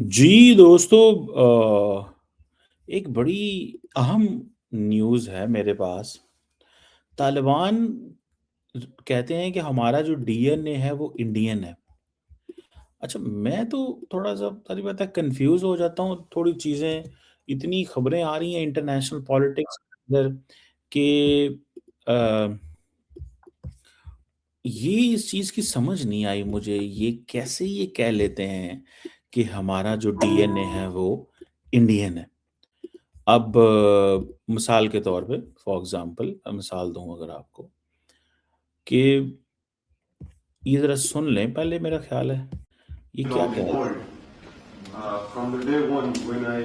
जी, दोस्तों एक बड़ी अहम न्यूज़ है मेरे पास। तालिबान कहते हैं कि हमारा जो डीएनए है वो इंडियन है। अच्छा, मैं तो थोड़ा-सा सारी बात है कन्फ्यूज़ हो जाता हूँ, थोड़ी चीज़ें इतनी खबरें आ रही हैं इंटरनेशनल पॉलिटिक्स के अंदर कि अ, ये इस चीज़ की समझ नहीं आई मुझे, ये कैसे ये कह लेते हैं कि हमारा जो डीएनए है वो इंडियन है। अब मिसाल के तौर पे फॉर एग्ज़ाम्पल मिसाल दूँ अगर आपको कि ये ज़रा सुन लें पहले मेरा ख़्याल है, ये क्या long कह रहे old. From the day one when I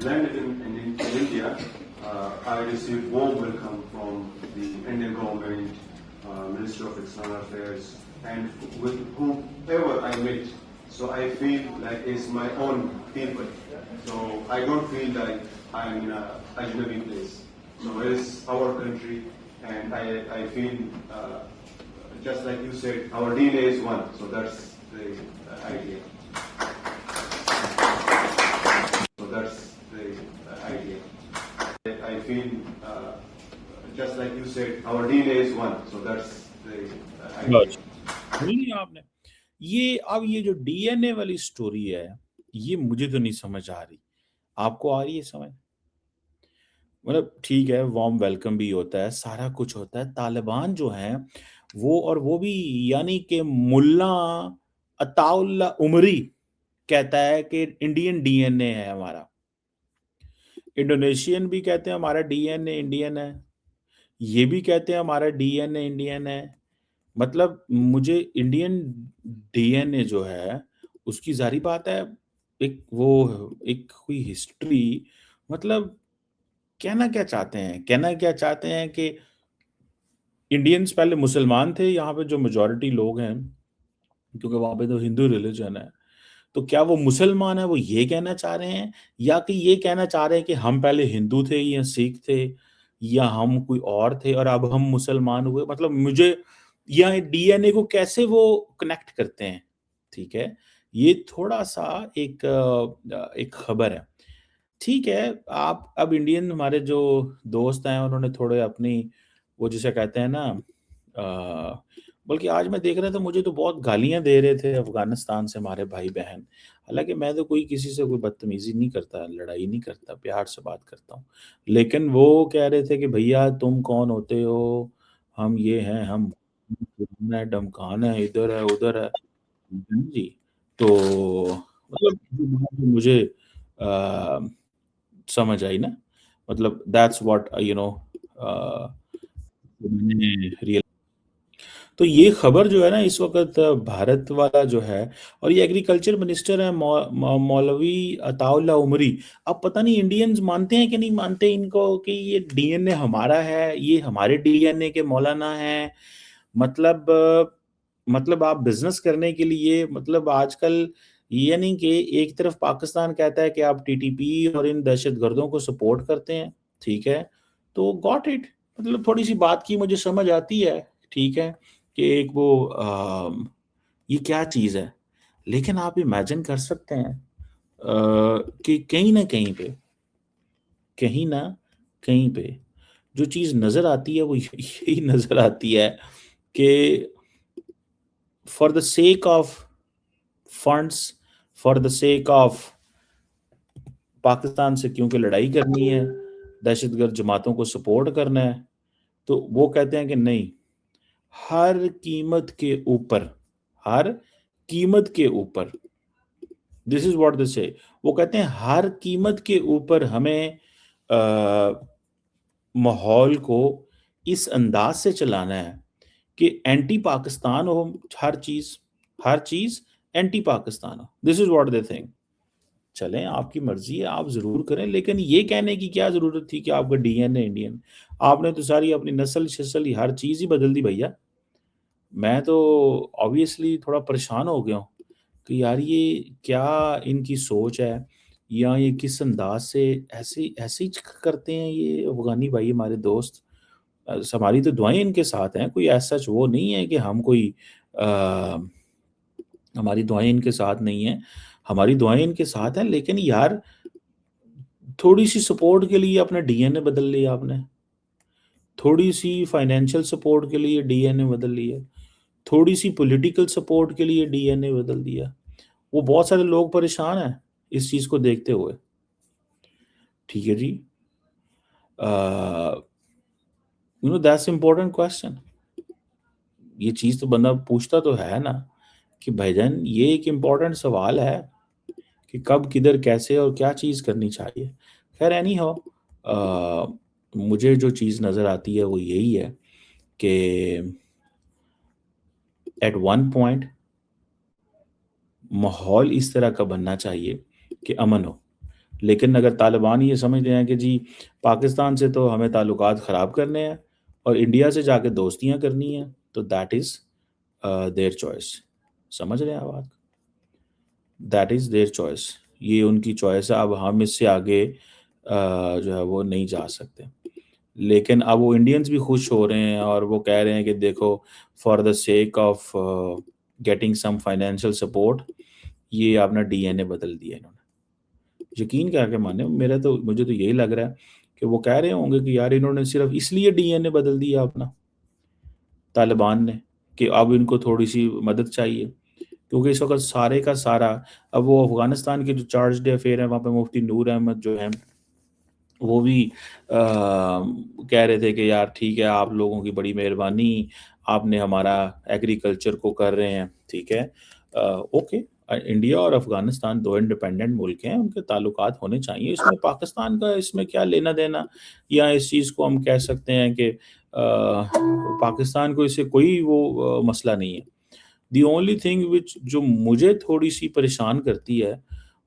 landed in India, I received warm welcome from the Indian government, Minister of External Affairs, and with whoever I met. So I feel like it's my own people. So I don't feel like I'm in a ajnabi place. So it's our country, and I feel just like you said, our DNA is one. So that's the idea. So that's the idea. I feel just like you said, our DNA is one. So that's the idea. बस, सुनी नहीं आपने? ये जो DNA वाली story है, ये मुझे तो नहीं समझ आ रही। आपको आ रही है समझ? मतलब ठीक है, वार्म वेलकम भी होता है, सारा कुछ होता है। तालिबान जो हैं, वो भी यानी कि मुल्ला अताउल्ला उमरी कहता है कि इंडियन डीएनए है हमारा। इंडोनेशियन भी कहते हैं हमारा डीएनए इंडियन है। ये भी कहते हैं हमारा डीएनए इंडियन है। मतलब मुझे इंडियन डीएनए जो है, उसकी ज़ाहिर बात है एक कोई हिस्ट्री मतलब कहना क्या चाहते हैं? कहना क्या चाहते हैं कि इंडियंस पहले मुसलमान थे, यहाँ पे जो मेजॉरिटी लोग हैं, क्योंकि वहाँ पे तो हिंदू रिलिजन है। तो क्या वो मुसलमान है, वो ये कहना चाह रहे हैं? या कि ये कहना चाह रहे हैं कि हम पहले हिंदू थे या सिख थे या हम कोई और थे और अब हम मुसलमान हुए? मतलब मुझे या डीएनए को कैसे वो कनेक्ट करते हैं, ठीक है? ये थोड़ा-सा एक खबर है। ठीक है, आप अब इंडियन हमारे जो दोस्त हैं, उन्होंने थोड़े अपनी वो जिसे कहते हैं ना बल्कि आज मैं देख रहा था मुझे तो बहुत गालियाँ दे रहे थे अफ़गानिस्तान से हमारे भाई-बहन। हालाँकि मैं तो कोई किसी से कोई बदतमीज़ी नहीं करता, लड़ाई नहीं करता, प्यार से बात करता हूँ। लेकिन वो कह रहे थे कि भैया तुम कौन होते हो? हम ये हैं, हम फलाना है, ढमकाना है, इधर है, उधर है। जी, तो मतलब जो बात मुझे अ, समझ आई ना, मतलब दैट्स व्हाट अ, मैंने रियल तो ये खबर जो है ना इस वक़्त भारत वाला जो है और ये एग्रीकल्चर मिनिस्टर है मौलवी अताउल्ला उमरी। अब पता नहीं इंडियंस मानते हैं कि नहीं मानते इनको कि ये डीएनए हमारा है, ये हमारे डीएनए के मौलाना हैं। मतलब मतलब आप बिज़नेस करने के लिए मतलब आजकल ये नहीं कि एक तरफ पाकिस्तान कहता है कि आप टीटीपी और इन दहशतगर्दों को सपोर्ट करते हैं, ठीक है? तो गॉट इट मतलब थोड़ी-सी बात की मुझे समझ आती है, ठीक है? कि एक वो ये क्या चीज़ है? लेकिन आप इमेजिन कर सकते हैं कि कहीं न कहीं पे जो चीज़ नज़र आती है वो यही नज़र आती है कि for the sake of funds, for the sake of Pakistan से क्योंकि लड़ाई करनी है, दहशतगर्द जमातों को सपोर्ट करना है, तो वो कहते हैं कि नहीं, हर कीमत के ऊपर हर कीमत के ऊपर दिस इज़ व्हाट दे से वो कहते हैं हर कीमत के ऊपर हमें माहौल को इस अंदाज़ से चलाना है कि एंटी पाकिस्तान हो हर चीज़ एंटी पाकिस्तान हो। This is what they think. चलें, आपकी मर्ज़ी है, आप ज़रूर करें, लेकिन ये कहने की क्या ज़रूरत थी कि आपका डीएनए इंडियन। आपने तो सारी अपनी नस्ल-शस्ल हर चीज़ ही बदल दी भैया। मैं तो ऑब्वियसली थोड़ा परेशान हो गया हूँ कि यार ये क्या इनकी सोच है या ये किस अंदाज़ से ऐसे ऐसे ही करते हैं ये अफ़गानी भाई हमारे दोस्त। हमारी तो दुआएँ इनके साथ हैं, कोई एज़ सच वो नहीं है कि हम कोई अ, हमारी दुआएँ इनके साथ नहीं हैं। हमारी दुआएं इनके साथ हैं, लेकिन यार थोड़ी सी सपोर्ट के लिए अपना डीएनए बदल लिया आपने, थोड़ी सी फाइनेंशियल सपोर्ट के लिए डीएनए बदल लिया, थोड़ी सी पॉलिटिकल सपोर्ट के लिए डीएनए बदल दिया। वो बहुत सारे लोग परेशान हैं इस चीज को देखते हुए। ठीक है जी। That's important question. ये चीज तो बंदा पूछता तो है ना कि भाईजान ये एक इम्पोर्टेंट सवाल है कि कब किधर कैसे और क्या चीज करनी चाहिए। खैर एनी हो, मुझे जो चीज नजर आती है वो यही है कि एट वन पॉइंट माहौल इस तरह का बनना चाहिए कि अमन हो। लेकिन अगर तालिबान ये समझते हैं कि जी पाकिस्तान से तो हमें ताल्लुकात ख़राब करने हैं और इंडिया से जाके दोस्तियां करनी है, तो दैट इज़ देयर चॉइस। समझ रहे हैं आप? That is their choice. ये उनकी चॉइस है। अब हम इससे आगे जो है वो नहीं जा सकते। लेकिन अब वो इंडियंस भी खुश हो रहे हैं और वो कह रहे हैं कि देखो, for the sake of getting some financial support, ये अपना डीएनए बदल दिया इन्होंने। यकीन करके माने, मुझे तो यही लग रहा है कि वो कह रहे होंगे कि यार इन्होंने सिर्फ इसलिए डीएनए बदल दिया अपना, तालिबान ने, कि अब इनको थोड़ी सी मदद चाहिए। क्योंकि इस वक्त सारे का सारा, अब वो अफगानिस्तान के जो चार्ज डे अफेयर है वहाँ पे मुफ्ती नूर अहमद जो है वो भी कह रहे थे कि यार ठीक है, आप लोगों की बड़ी मेहरबानी, आपने हमारा एग्रीकल्चर को कर रहे हैं, ठीक है। ओके, इंडिया और अफगानिस्तान दो इंडिपेंडेंट मुल्क हैं, उनके ताल्लुकात होने चाहिए, इसमें पाकिस्तान का इसमें क्या लेना देना। या इस चीज़ को हम कह सकते हैं कि पाकिस्तान को इससे कोई वो मसला नहीं है। दी ओनली थिंग विच जो मुझे थोड़ी सी परेशान करती है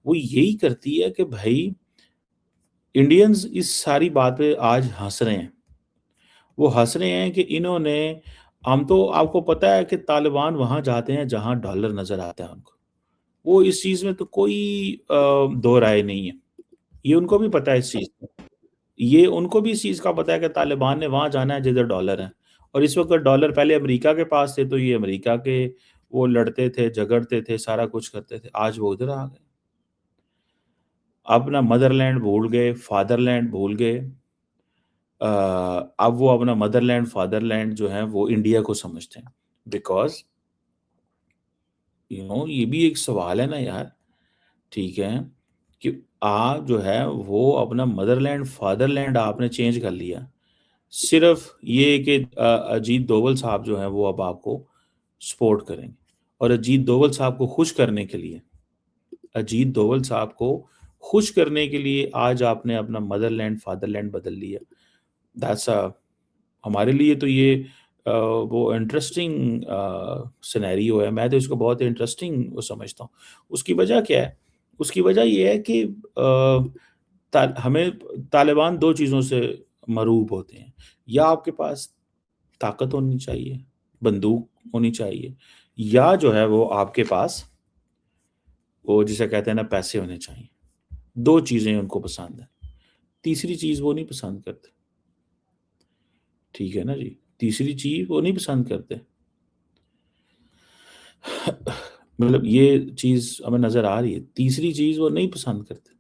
वो यही करती है कि भाई इंडियंस इस सारी बात पे आज हंस रहे हैं। वो हंस रहे हैं कि इन्होंने, हम तो आपको पता है कि तालिबान वहां जाते हैं जहां डॉलर नजर आता है उनको। वो इस चीज में तो कोई दो राय नहीं है। ये उनको भी पता है इस चीज का। ये उनको भी इस चीज का पता है कि तालिबान ने वहां जाना है जिधर डॉलर है। और इस वक्त डॉलर पहले अमेरिका के पास थे तो ये अमेरिका के वो लड़ते थे, झगड़ते थे, सारा कुछ करते थे। आज वो उधर आ गए, अपना मदरलैंड भूल गए, फादरलैंड भूल गए। अब वो अपना मदरलैंड फादरलैंड जो है वो इंडिया को समझते हैं। बिकॉज ये भी एक सवाल है ना यार, ठीक है, कि आप जो है वो अपना मदरलैंड फादरलैंड आपने चेंज कर लिया सिर्फ ये कि अजीत दोवल साहब जो है वो अब आपको सपोर्ट करेंगे। और अजीत दोवल साहब को खुश करने के लिए, अजीत दोवल साहब को खुश करने के लिए आज आपने अपना मदरलैंड फादरलैंड बदल लिया। दैट्स हमारे लिए तो ये वो इंटरेस्टिंग सिनेरियो है। मैं तो इसको बहुत इंटरेस्टिंग वो समझता हूँ। उसकी वजह क्या है? उसकी वजह ये है कि हमें तालिबान दो चीज़ों से मरूब होते हैं। या आपके पास ताकत होनी चाहिए, बंदूक होनी चाहिए, या जो है वो आपके पास वो जिसे कहते हैं ना पैसे होने चाहिए। दो चीज़ें उनको पसंद है, तीसरी चीज़ वो नहीं पसंद करते। ठीक है ना जी, तीसरी चीज़ वो नहीं पसंद करते। मतलब ये चीज़ हमें नज़र आ रही है, तीसरी चीज़ वो नहीं पसंद करते।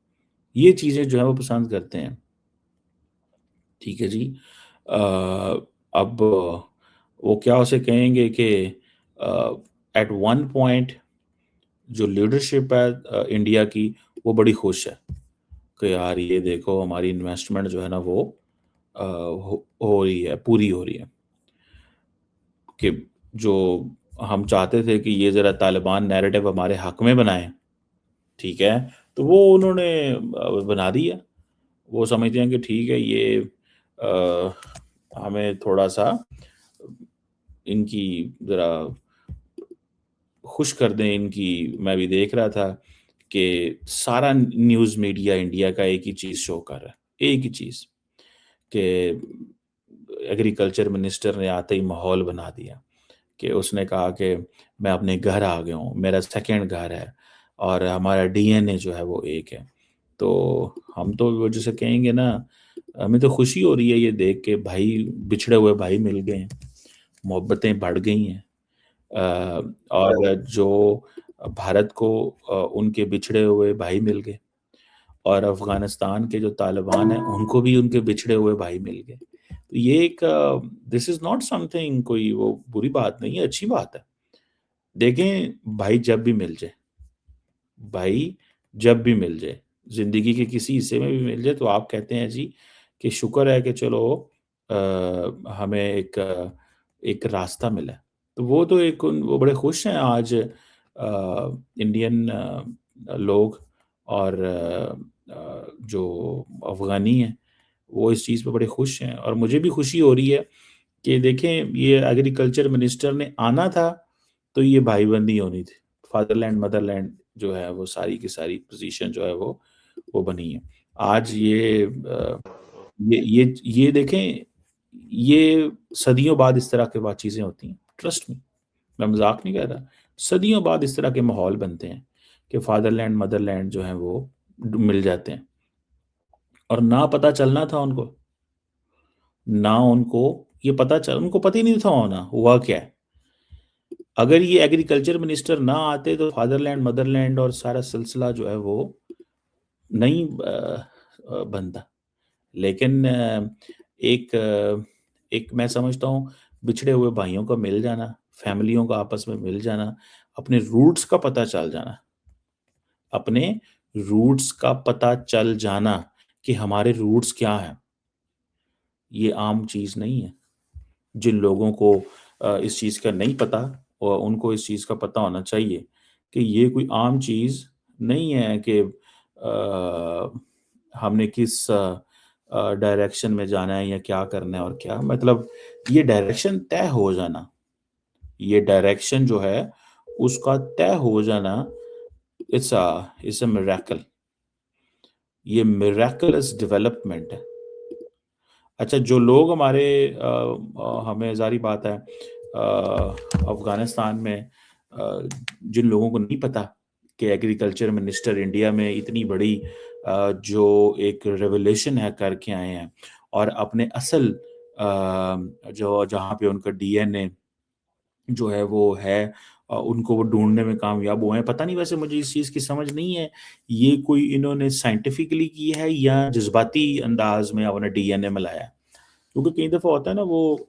ये चीज़ें जो है वो पसंद करते हैं। ठीक है जी। अब वो क्या उसे कहेंगे कि एट वन पॉइंट जो लीडरशिप है इंडिया की, वो बड़ी खुश है कि यार ये देखो हमारी इन्वेस्टमेंट जो है ना वो हो रही है, पूरी हो रही है। कि जो हम चाहते थे कि ये ज़रा तालिबान नैरेटिव हमारे हक में बनाएं, ठीक है, तो वो उन्होंने बना दिया। वो समझते हैं कि ठीक है, ये हमें थोड़ा सा इनकी ज़रा खुश कर दें इनकी। मैं भी देख रहा था कि सारा न्यूज़ मीडिया इंडिया का एक ही चीज़ शो कर रहा है, एक ही चीज़, कि एग्रीकल्चर मिनिस्टर ने आते ही माहौल बना दिया कि उसने कहा कि मैं अपने घर आ गया हूँ, मेरा सेकंड घर है और हमारा डीएनए जो है वो एक है। तो हम तो वो जैसे कहेंगे ना, हमें तो खुशी हो रही है ये देख के, भाई बिछड़े हुए भाई मिल गए हैं, मोहब्बतें बढ़ गई हैं। और जो भारत को उनके बिछड़े हुए भाई मिल गए, और अफ़गानिस्तान के जो तालिबान हैं, उनको भी उनके बिछड़े हुए भाई मिल गए। तो ये एक दिस इज़ नॉट समथिंग, कोई वो बुरी बात नहीं है, अच्छी बात है। देखें, भाई जब भी मिल जाए, भाई जब भी मिल जाए, ज़िंदगी के किसी हिस्से में भी मिल जाए, तो आप कहते हैं जी कि शुक्र है कि चलो हमें एक रास्ता मिला। तो वो तो एक उन वो बड़े खुश हैं आज इंडियन लोग, और जो अफ़गानी हैं, वो इस चीज़ पे बड़े खुश हैं, और मुझे भी खुशी हो रही है कि देखें, ये एग्रीकल्चर मिनिस्टर ने आना था, तो ये भाईबंदी होनी थी। फादरलैंड, मदरलैंड जो है वो सारी की सारी पोज़ीशन जो है वो बनी है। आज ये देखें, ये सदियों बाद इस तरह के बाद चीज़ें होती हैं, ट्रस्ट मी, मैं मज़ाक नहीं कर रहा। सदियों बाद इस तरह के माहौल बनते हैं कि फादरलैंड, मदरलैंड जो हैं वो मिल जाते हैं, और ना पता चलना था उनको, ना उनको उनको पता ही नहीं था होना, हुआ क्या है। अगर ये एग्रीकल्चर मिनिस्टर ना आते तो फादरलैंड, मदरलैंड और सारा सिलसिला जो है वो नहीं बनता। लेकिन एक एक मैं समझता हूँ, बिछड़े हुए भाइयों का मिल जाना, फैमिलियों का आपस में मिल जाना, अपने रूट्स का पता चल जाना, अपने रूट्स का पता चल जाना कि हमारे रूट्स क्या हैं, ये आम चीज़ नहीं है। जिन लोगों को इस चीज़ का नहीं पता, और उनको इस चीज़ का पता होना चाहिए कि ये कोई आम चीज़ नहीं है कि हमने किस डायरेक्शन में जाना है या क्या करना है और क्या मतलब, ये डायरेक्शन तय हो जाना, ये डायरेक्शन जो है उसका तय हो जाना, इट्स अ मिरेकल, ये मिरेकलस डेवलपमेंट है। अच्छा, जो लोग हमारे हमें ज़ाहिर बात है अफ़गानिस्तान में जिन लोगों को नहीं पता कि एग्रीकल्चर मिनिस्टर इंडिया में इतनी बड़ी जो एक रेवोल्यूशन है करके आए हैं, और अपने असल जो जहाँ पे उनका डीएनए जो है वो है, उनको वो ढूँढने में कामयाब हुए हैं। पता नहीं, वैसे मुझे इस चीज़ की समझ नहीं है, ये कोई इन्होंने साइंटिफिकली की है या जज़्बाती अंदाज़ में अपना डीएनए मिलाया है? क्योंकि कई दफ़ा होता है ना, वो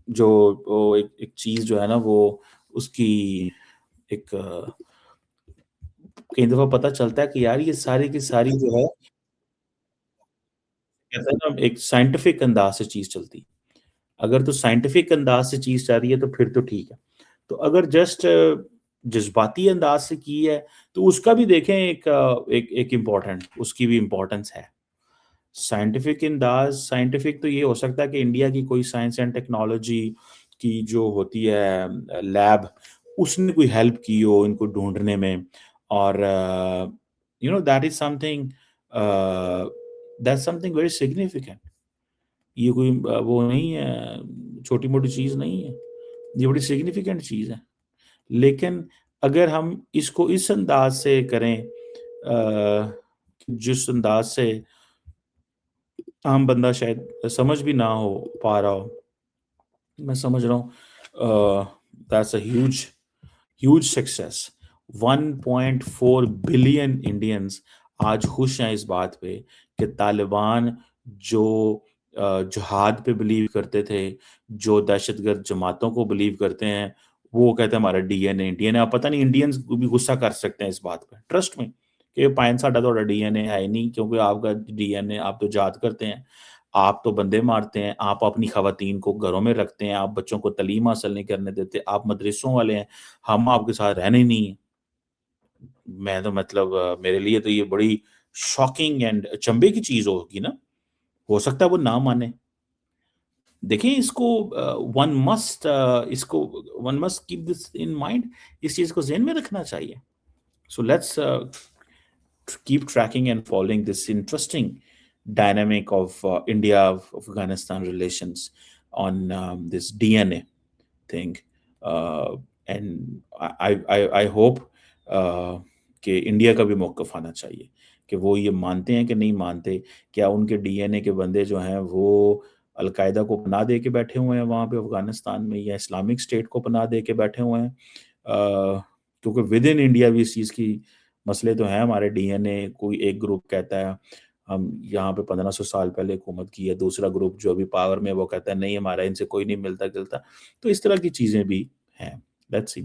जो वो एक चीज़ जो है ना वो उसकी एक कई दफ़ा पता चलता है कि यार ये सारी की सारी जो है, कहते हैं ना, एक साइंटिफिक अंदाज़ से चीज़ चलती है। अगर तो साइंटिफिक अंदाज़ से चीज़ चल रही है तो फिर तो ठीक है। तो अगर जस्ट जज़्बाती अंदाज़ से की है, तो उसका भी देखें, एक इम्पोर्टेंट उसकी भी इम्पोर्टेंस है। साइंटिफिक तो ये हो सकता है कि इंडिया की कोई साइंस एंड टेक्नोलॉजी की जो होती है लैब, उसने कोई हेल्प की हो इनको ढूँढने में, और that is something that's something very significant. ये कोई वो नहीं है, छोटी-मोटी चीज़ नहीं है। ये बड़ी सिग्निफिकेंट चीज़ है। लेकिन अगर हम इसको इस अंदाज़ से करें, जिस अंदाज़ से आम बंदा शायद समझ भी ना हो पा रहा हो, मैं समझ रहा हूँ that's a huge huge success. 1.4 billion Indians आज खुश हैं इस बात पे कि तालिबान जो जिहाद पे बिलीव करते थे, जो दहशतगर्द जमातों को बिलीव करते हैं, वो कहते हैं हमारा डीएनए आप पता नहीं, इंडियंस भी गुस्सा कर सकते हैं इस बात पे, ट्रस्ट मी, कि पाइन साडा तो डीएनए है ही नहीं, क्योंकि आपका डीएनए आप तो जात करते हैं, आप तो बंदे मारते हैं, आप अपनी खवातीन को घरों में रखते हैं, आप बच्चों को तालीम हासिल नहीं करने देते, आप मदरसों वाले हैं, हम आपके साथ रहने ही नहीं है। मैं तो मतलब मेरे लिए तो ये बड़ी शॉकिंग एंड अचंभे की चीज़ होगी ना, हो सकता है वो ना माने। देखिए, इसको one must keep this in mind, इस चीज़ को ज़हन में रखना चाहिए। So let's keep tracking and following this interesting dynamic of India-Afghanistan relations on this DNA thing. And I hope कि इंडिया का भी मौक़िफ़ आना चाहिए कि वो ये मानते हैं कि नहीं मानते, क्या उनके डीएनए के बंदे जो हैं वो अल-कायदा को पनाह दे के बैठे हुए हैं वहाँ पे अफ़गानिस्तान में, या इस्लामिक स्टेट को पनाह दे के बैठे हुए हैं? क्योंकि विद इन इंडिया भी इस चीज़ की मसले तो हैं। हमारे डीएनए, कोई एक ग्रुप कहता है हम यहाँ पे 1500 साल पहले हुकूमत की है, दूसरा ग्रुप जो अभी पावर में है वो कहता है नहीं हमारा इनसे कोई नहीं मिलता जुलता। तो इस तरह की चीज़ें भी हैं। Let's see.